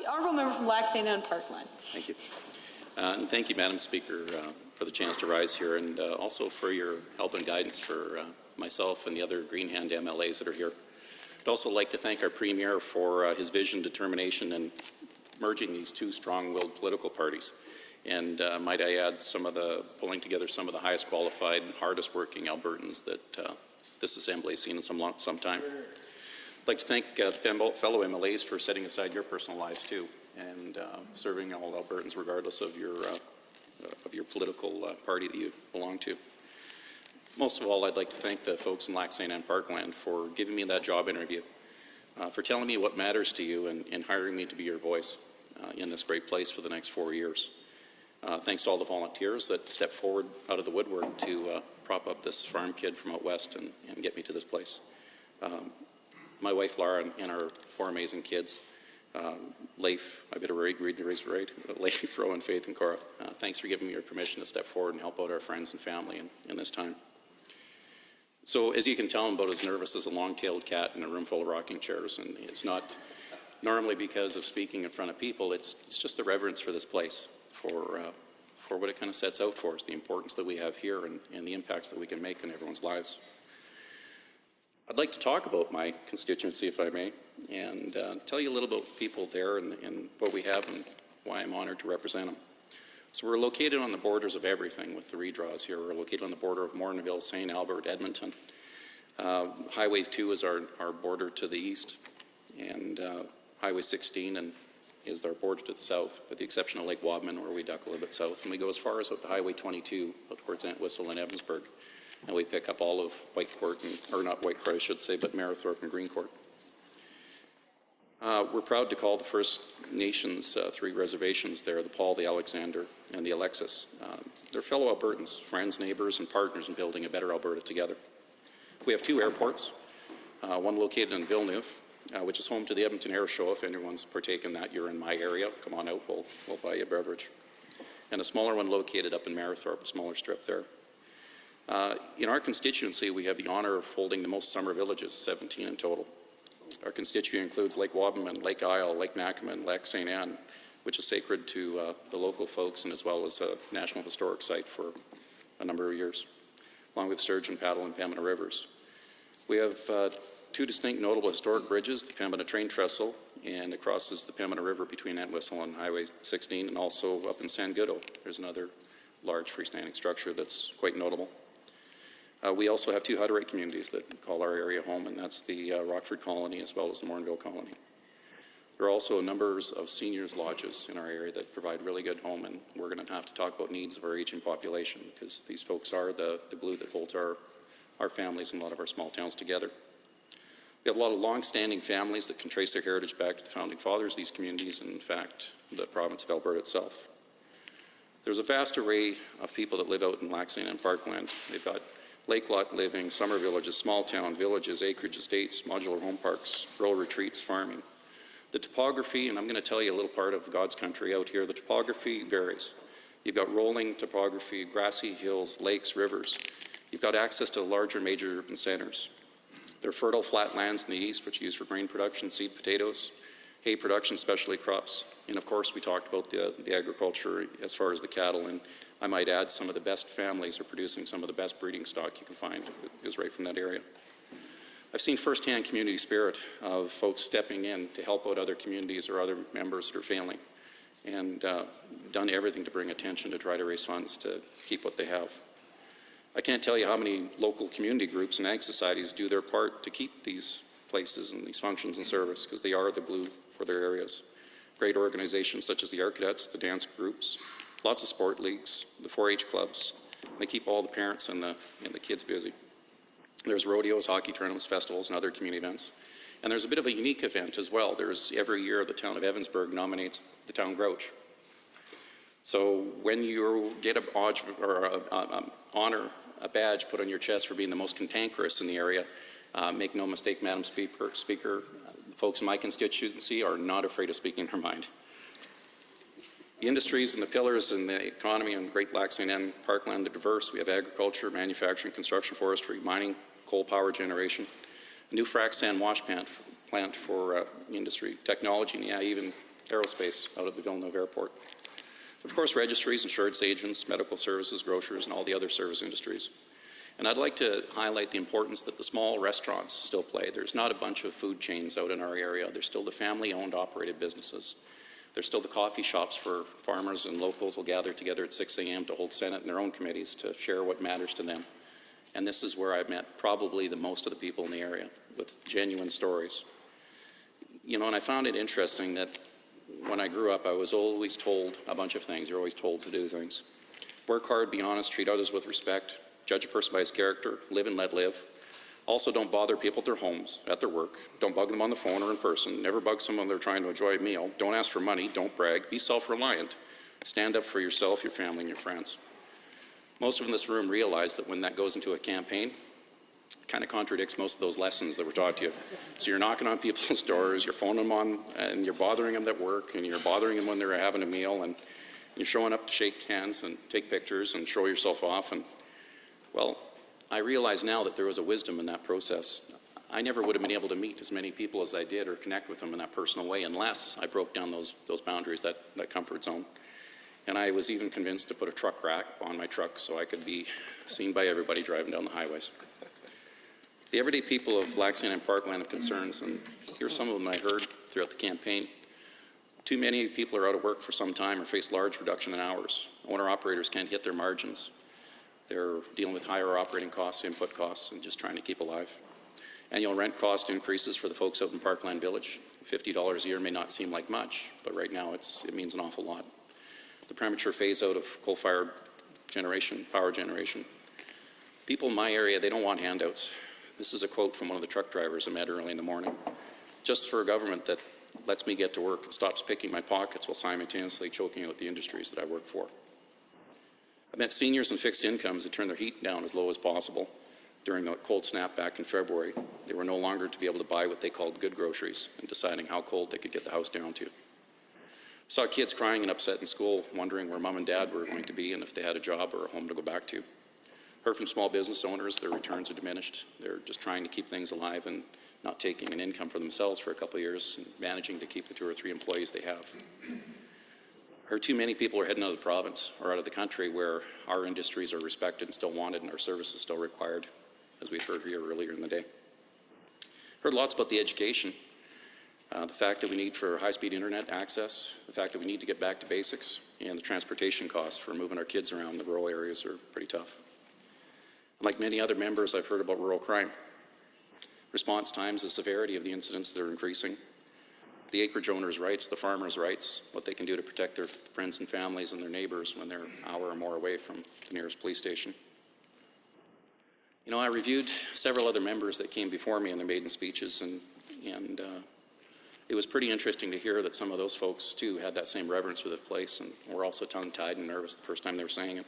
The honourable member from Lac St. Anne Parkland. Thank you. And thank you, Madam Speaker, for the chance to rise here, and also for your help and guidance for myself and the other Green Hand MLAs that are here. I'd also like to thank our Premier for his vision, determination, and merging these two strong-willed political parties. And might I add, pulling together some of the highest qualified, hardest working Albertans that this Assembly has seen in some time. I'd like to thank fellow MLAs for setting aside your personal lives too, and serving all Albertans regardless of your political party that you belong to. Most of all, I'd like to thank the folks in Lac St. Anne Parkland for giving me that job interview, for telling me what matters to you and hiring me to be your voice in this great place for the next 4 years. Thanks to all the volunteers that stepped forward out of the woodwork to prop up this farm kid from out west and get me to this place. My wife Laura and our 4 amazing kids, Leif, I better read the race right, Leif, Rowan, Faith, and Cora. Thanks for giving me your permission to step forward and help out our friends and family in this time. So as you can tell, I'm about as nervous as a long-tailed cat in a room full of rocking chairs, and it's not normally because of speaking in front of people. It's just the reverence for this place, for what it kind of sets out for us, the importance that we have here and the impacts that we can make in everyone's lives. I'd like to talk about my constituency, if I may, and tell you a little about people there and what we have and why I'm honored to represent them. So we're located on the borders of everything with the redraws here. We're located on the border of Morinville, St. Albert, Edmonton. Highway 2 is our border to the east, and Highway 16 is our border to the south, with the exception of Lake Wabman, where we duck a little bit south. And we go as far as out to Highway 22, out towards Entwistle and Evansburg. And we pick up all of Whitecourt, or not Whitecourt, I should say, but Marithorpe and Greencourt. We're proud to call the First Nations 3 reservations there, the Paul, the Alexander, and the Alexis. They're fellow Albertans, friends, neighbours, and partners in building a better Alberta together. We have 2 airports, one located in Villeneuve, which is home to the Edmonton Air Show. If anyone's partaken that, you're in my area, come on out, we'll buy you a beverage. And a smaller one located up in Marithorpe, a smaller strip there. In our constituency, we have the honour of holding the most summer villages, 17 in total. Our constituency includes Lake Wabman, Lake Isle, Lake Nakaman, Lac St. Anne, which is sacred to the local folks and as well as a National Historic Site for a number of years, along with Sturgeon, Paddle, and Pembina Rivers. We have 2 distinct notable historic bridges, the Pembina Train Trestle, and it crosses the Pembina River between Entwistle and Highway 16, and also up in San Guido, there's another large freestanding structure that's quite notable. We also have 2 Hutterite communities that call our area home, and that's the Rockford Colony as well as the Morinville Colony. There are also numbers of seniors lodges in our area that provide really good home, and we're going to have to talk about needs of our aging population because these folks are the glue that holds our families and a lot of our small towns together. We have a lot of long-standing families that can trace their heritage back to the founding fathers of these communities and, in fact, the province of Alberta itself. There's a vast array of people that live out in Lac St. Anne Parkland. They've got lake lot living, summer villages, small town villages, acreage estates, modular home parks, rural retreats, farming. The topography, and I'm going to tell you a little part of God's country out here, the topography varies. You've got rolling topography, grassy hills, lakes, rivers. You've got access to larger major urban centers. There are fertile flat lands in the east, which are used for grain production, seed potatoes, hay production, specialty crops. And of course, we talked about the agriculture as far as the cattle, and I might add some of the best families are producing some of the best breeding stock you can find is right from that area. I've seen firsthand community spirit of folks stepping in to help out other communities or other members that are failing, and done everything to bring attention to try to raise funds to keep what they have. I can't tell you how many local community groups and ag societies do their part to keep these places and these functions in service because they are the glue for their areas. Great organizations such as the Art Cadets, the dance groups, lots of sport leagues, the 4-H clubs. They keep all the parents and the kids busy. There's rodeos, hockey tournaments, festivals, and other community events. And there's a bit of a unique event as well. There's every year the town of Evansburg nominates the town grouch. So when you get a badge or honor, a badge put on your chest for being the most cantankerous in the area, make no mistake, Madam Speaker, the folks in my constituency are not afraid of speaking their mind. The industries and the pillars in the economy in Great Lac St. Anne Parkland are diverse. We have agriculture, manufacturing, construction, forestry, mining, coal power generation, a new frac sand wash plant for industry, technology, and yeah, even aerospace out at the Villeneuve Airport. Of course, registries, insurance agents, medical services, grocers, and all the other service industries. And I'd like to highlight the importance that the small restaurants still play. There's not a bunch of food chains out in our area. There's still the family-owned, operated businesses. There's still the coffee shops for farmers, and locals will gather together at 6 a.m. to hold Senate in their own committees to share what matters to them. And this is where I've met probably the most of the people in the area with genuine stories. You know, and I found it interesting that when I grew up, I was always told a bunch of things. You're always told to do things. Work hard, be honest, treat others with respect, judge a person by his character, live and let live. Also, don't bother people at their homes, at their work. Don't bug them on the phone or in person. Never bug someone they're trying to enjoy a meal. Don't ask for money. Don't brag. Be self-reliant. Stand up for yourself, your family, and your friends. Most of in this room realize that when that goes into a campaign, it kind of contradicts most of those lessons that were taught to you. So you're knocking on people's doors, you're phoning them on, and you're bothering them at work, and you're bothering them when they're having a meal, and you're showing up to shake hands and take pictures and show yourself off. And, well, I realize now that there was a wisdom in that process. I never would have been able to meet as many people as I did or connect with them in that personal way unless I broke down those boundaries, that comfort zone. And I was even convinced to put a truck rack on my truck so I could be seen by everybody driving down the highways. The everyday people of Lac St. Anne Parkland have concerns, and here's some of them I heard throughout the campaign. Too many people are out of work for some time or face large reduction in hours. Owner-operators can't hit their margins. They're dealing with higher operating costs, input costs, and just trying to keep alive. Annual rent cost increases for the folks out in Parkland Village. $50 a year may not seem like much, but right now it means an awful lot. The premature phase out of coal-fired generation, power generation. People in my area, they don't want handouts. This is a quote from one of the truck drivers I met early in the morning. Just for a government that lets me get to work and stops picking my pockets while simultaneously choking out the industries that I work for. I met seniors on fixed incomes who turned their heat down as low as possible during the cold snap back in February. They were no longer to be able to buy what they called good groceries and deciding how cold they could get the house down to. Saw kids crying and upset in school, wondering where mom and dad were going to be and if they had a job or a home to go back to. Heard from small business owners, their returns are diminished. They're just trying to keep things alive and not taking an income for themselves for a couple of years and managing to keep the 2 or 3 employees they have. Heard too many people are heading out of the province or out of the country where our industries are respected and still wanted and our services still required, as we've heard here earlier in the day. Heard lots about the education, the fact that we need for high-speed internet access, the fact that we need to get back to basics, and the transportation costs for moving our kids around the rural areas are pretty tough. Like many other members, I've heard about rural crime. Response times, the severity of the incidents that are increasing, the acreage owners' rights, the farmers' rights, what they can do to protect their friends and families and their neighbors when they're an hour or more away from the nearest police station. You know, I reviewed several other members that came before me in their maiden speeches, and it was pretty interesting to hear that some of those folks, too, had that same reverence for the place and were also tongue-tied and nervous the first time they were saying it.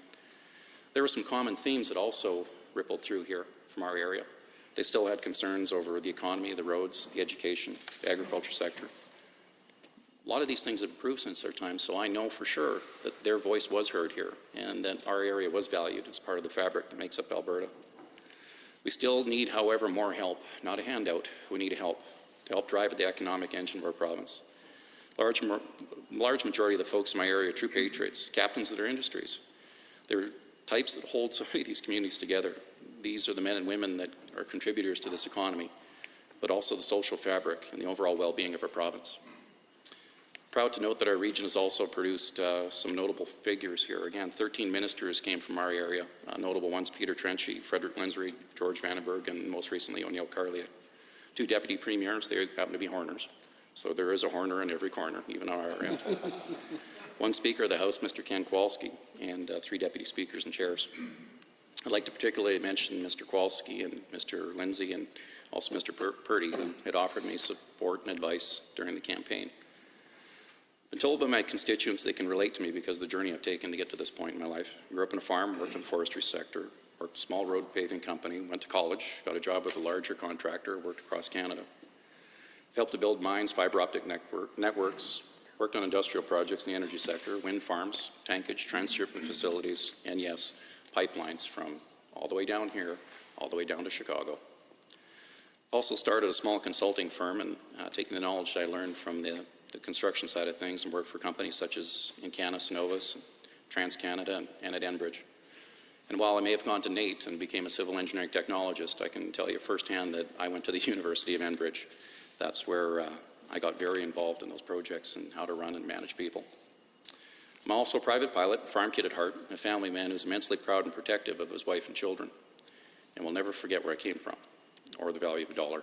There were some common themes that also rippled through here from our area. They still had concerns over the economy, the roads, the education, the agriculture sector. A lot of these things have improved since their time, so I know for sure that their voice was heard here and that our area was valued as part of the fabric that makes up Alberta. We still need, however, more help, not a handout. We need help to help drive the economic engine of our province. Large majority of the folks in my area are true patriots, captains of their industries. They're types that hold so many of these communities together. These are the men and women that are contributors to this economy, but also the social fabric and the overall well-being of our province. Proud to note that our region has also produced some notable figures here. Again, 13 ministers came from our area. Notable ones, Peter Trenchy, Frederick Lensry, George Vandenberg, and most recently O'Neill Carlia. 2 deputy premiers, they happen to be Horners. So there is a Horner in every corner, even on our end. 1 Speaker of the House, Mr. Ken Kowalski, and 3 deputy speakers and chairs. I'd like to particularly mention Mr. Kowalski and Mr. Lindsay and also Mr. Purdy, who had offered me support and advice during the campaign. I've been told by my constituents they can relate to me because of the journey I've taken to get to this point in my life. I grew up in a farm, worked in the forestry sector, worked in a small road paving company, went to college, got a job with a larger contractor, worked across Canada. I've helped to build mines, fiber optic networks, worked on industrial projects in the energy sector, wind farms, tankage, transshipment facilities, and yes, pipelines from all the way down here, all the way down to Chicago. I've also started a small consulting firm and taking the knowledge that I learned from the the construction side of things and worked for companies such as Incanis, Novus, TransCanada, and at Enbridge. And while I may have gone to NAIT and became a civil engineering technologist, I can tell you firsthand that I went to the University of Enbridge. That's where I got very involved in those projects and how to run and manage people. I'm also a private pilot, farm kid at heart, and a family man who's immensely proud and protective of his wife and children, and will never forget where I came from or the value of a dollar.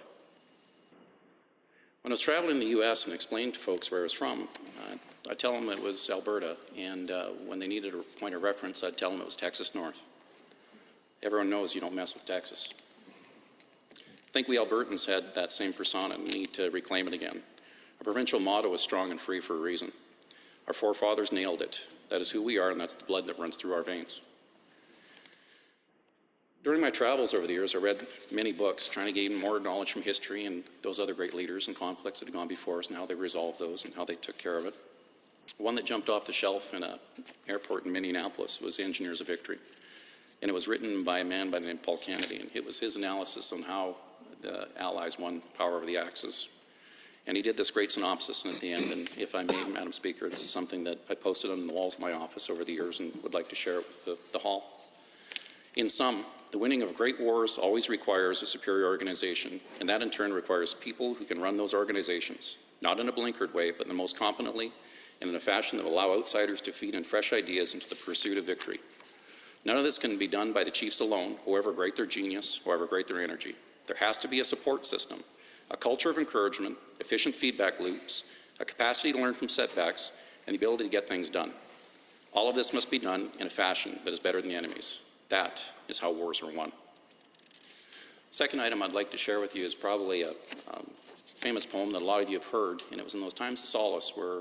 When I was traveling in the U.S. and explained to folks where I was from, I'd tell them it was Alberta, and when they needed a point of reference, I'd tell them it was Texas North. Everyone knows you don't mess with Texas. I think we Albertans had that same persona and we need to reclaim it again. Our provincial motto is strong and free for a reason. Our forefathers nailed it. That is who we are, and that's the blood that runs through our veins. During my travels over the years, I read many books trying to gain more knowledge from history and those other great leaders and conflicts that had gone before us and how they resolved those and how they took care of it. One that jumped off the shelf in an airport in Minneapolis was Engineers of Victory. And it was written by a man by the name of Paul Kennedy, and it was his analysis on how the Allies won power over the Axis. And he did this great synopsis at the end, and if I may, Madam Speaker, this is something that I posted on the walls of my office over the years and would like to share it with the Hall. In sum, the winning of great wars always requires a superior organization, and that in turn requires people who can run those organizations, not in a blinkered way, but in the most competently and in a fashion that will allow outsiders to feed in fresh ideas into the pursuit of victory. None of this can be done by the chiefs alone, however great their genius, however great their energy. There has to be a support system, a culture of encouragement, efficient feedback loops, a capacity to learn from setbacks, and the ability to get things done. All of this must be done in a fashion that is better than the enemy's. That is how wars are won. The second item I'd like to share with you is probably a famous poem that a lot of you have heard, and it was in those times of solace where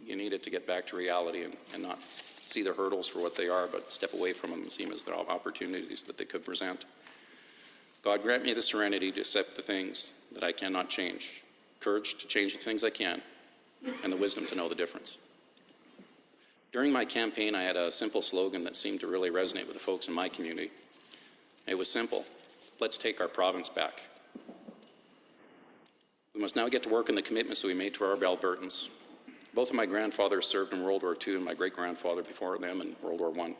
you needed to get back to reality and not see the hurdles for what they are, but step away from them and see them as the opportunities that they could present. God grant me the serenity to accept the things that I cannot change, courage to change the things I can, and the wisdom to know the difference. During my campaign, I had a simple slogan that seemed to really resonate with the folks in my community. It was simple: let's take our province back. We must now get to work on the commitments that we made to our Albertans. Both of my grandfathers served in World War II, and my great-grandfather before them in World War I.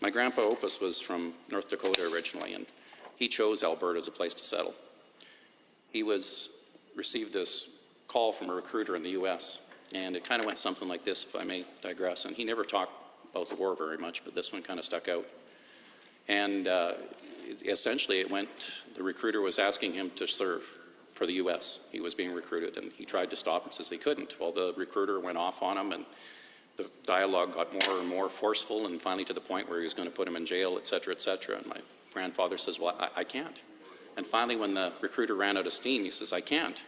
My grandpa Opus was from North Dakota originally, and he chose Alberta as a place to settle. He received this call from a recruiter in the U.S., and it kind of went something like this, if I may digress. And he never talked about the war very much, but this one kind of stuck out. And essentially the recruiter was asking him to serve for the U.S. He was being recruited, and he tried to stop and says he couldn't. Well, the recruiter went off on him, and the dialogue got more and more forceful, and finally to the point where he was going to put him in jail, et cetera, et cetera. And my grandfather says, well, I can't. And finally, when the recruiter ran out of steam, he says, I can't,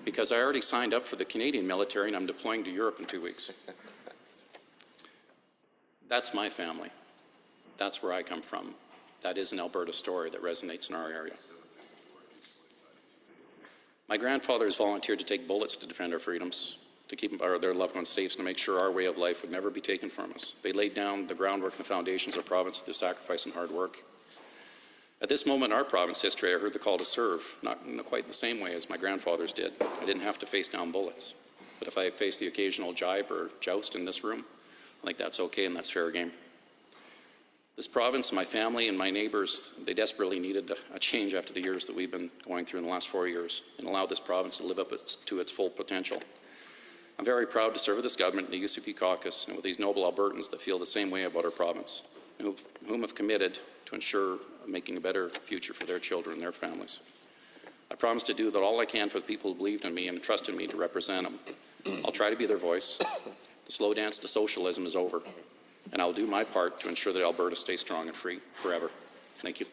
because I already signed up for the Canadian military, and I'm deploying to Europe in 2 weeks. That's my family. That's where I come from. That is an Alberta story that resonates in our area. My grandfathers volunteered to take bullets to defend our freedoms, to keep their loved ones safe, and to make sure our way of life would never be taken from us. They laid down the groundwork and the foundations of our province through sacrifice and hard work. At this moment in our province history, I heard the call to serve, not in quite the same way as my grandfathers did. I didn't have to face down bullets. But if I faced the occasional jibe or joust in this room, I think that's okay and that's fair game. This province, my family, and my neighbors, they desperately needed a change after the years that we've been going through in the last 4 years, and allow this province to live up to its full potential. I'm very proud to serve with this government in the UCP caucus and with these noble Albertans that feel the same way about our province, whom have committed to ensure making a better future for their children and their families. I promise to do that all I can for the people who believed in me and trusted me to represent them. I'll try to be their voice. The slow dance to socialism is over, and I'll do my part to ensure that Alberta stays strong and free forever. Thank you.